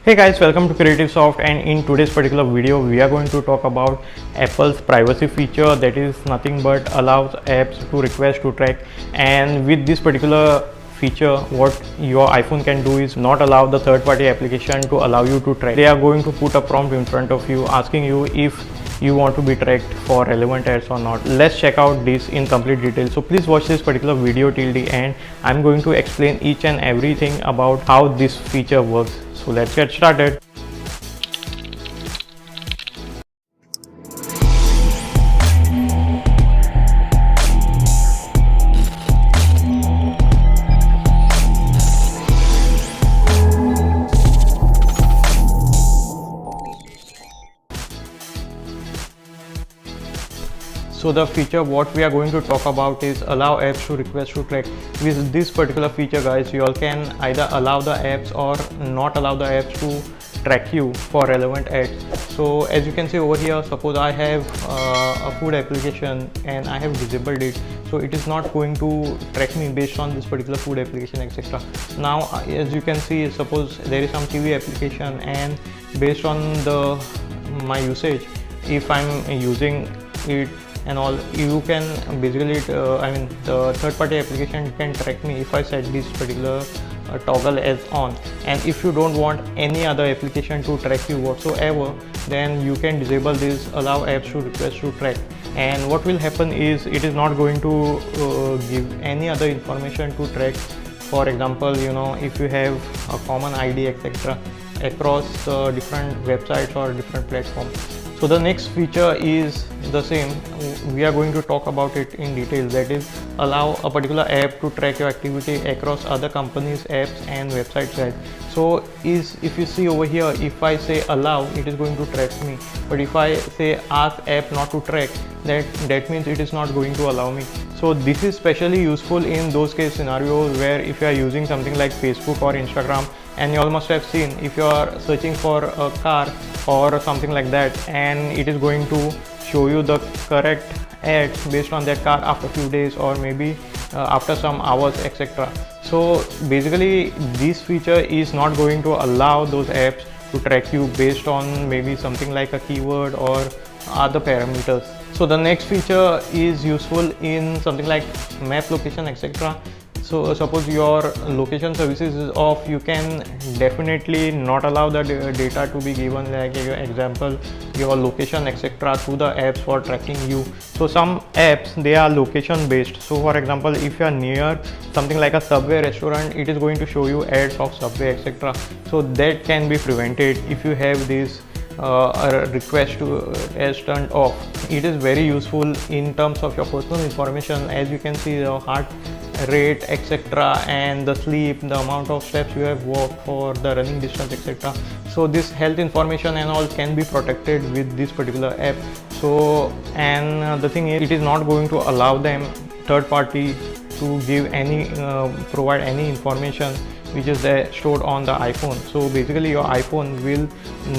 Hey guys, welcome to CreativeSoft, and in today's particular video we are going to talk about Apple's privacy feature that is nothing but allows apps to request to track. And with this particular feature, what your iPhone can do is not allow the third-party application to allow you to track. They are going to put a prompt in front of you asking you if you want to be tracked for relevant ads or not. Let's check out this in complete detail, so please watch this particular video till the end. I'm going to explain each and everything about how this feature works. So let's get started. So the feature what we are going to talk about is allow apps to request to track. With this particular feature, guys, you all can either allow the apps or not allow the apps to track you for relevant ads. So as you can see over here, suppose I have a food application and I have disabled it, so it is not going to track me based on this particular food application, etc. Now as you can see, suppose there is some TV application, and based on my usage, if I'm using it and all, you can basically the third-party application can track me if I set this particular toggle as on. And if you don't want any other application to track you whatsoever, then you can disable this allow apps to request to track. And what will happen is it is not going to give any other information to track. For example, if you have a common ID, etc., across different websites or different platforms. So the next feature is the same. We are going to talk about it in detail, that is allow a particular app to track your activity across other companies, apps and websites. Right? So if you see over here, if I say allow, it is going to track me, but if I say ask app not to track, that means it is not going to allow me. So this is especially useful in those case scenarios where if you are using something like Facebook or Instagram, and you all must have seen, if you are searching for a car or something like that, and it is going to show you the correct ads based on that car after a few days or maybe after some hours, etc. So basically this feature is not going to allow those apps to track you based on maybe something like a keyword or other parameters. So the next feature is useful in something like map location, etc. So suppose your location services is off, you can definitely not allow the data to be given, like your example, your location, etc., to the apps for tracking you. So some apps, they are location based. So for example, if you are near something like a Subway restaurant, it is going to show you ads of Subway, etc. So that can be prevented if you have this a request to as turned off. It is very useful in terms of your personal information. As you can see, your heart rate, etc., and the sleep, the amount of steps you have walked for the running distance, etc. So this health information and all can be protected with this particular app. So and the thing is, it is not going to allow them third party to give any provide any information which is there stored on the iPhone. So basically your iPhone will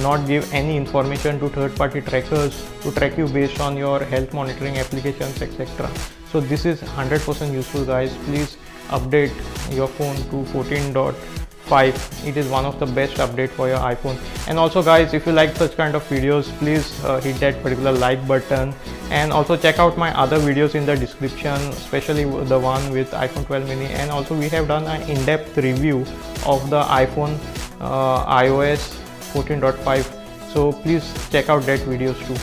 not give any information to third-party trackers to track you based on your health monitoring applications, etc. So this is 100% useful, guys. Please update your phone to 14.5. It is one of the best update for your iPhone. And also guys, if you like such kind of videos, please hit that particular like button, and also check out my other videos in the description, especially the one with iPhone 12 mini. And also we have done an in-depth review of the iPhone iOS 14.5, so please check out that videos too.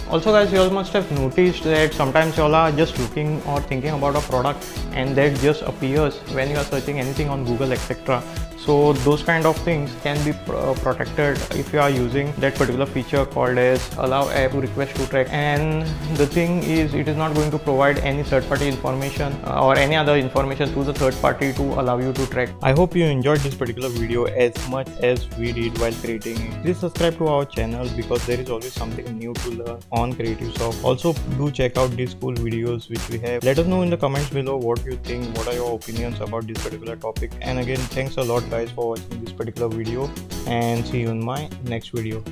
Also guys, you all must have noticed that sometimes you all are just looking or thinking about a product and that just appears when you are searching anything on Google, etc. So those kind of things can be protected if you are using that particular feature called as allow app to request to track. And the thing is, it is not going to provide any third-party information or any other information to the third party to allow you to track. I hope you enjoyed this particular video as much as we did while creating it. Please subscribe to our channel because there is always something new to learn on CreativeSoft. Also do check out these cool videos which we have. Let us know in the comments below what you think, what are your opinions about this particular topic. And again, thanks a lot guys for watching this particular video, and see you in my next video.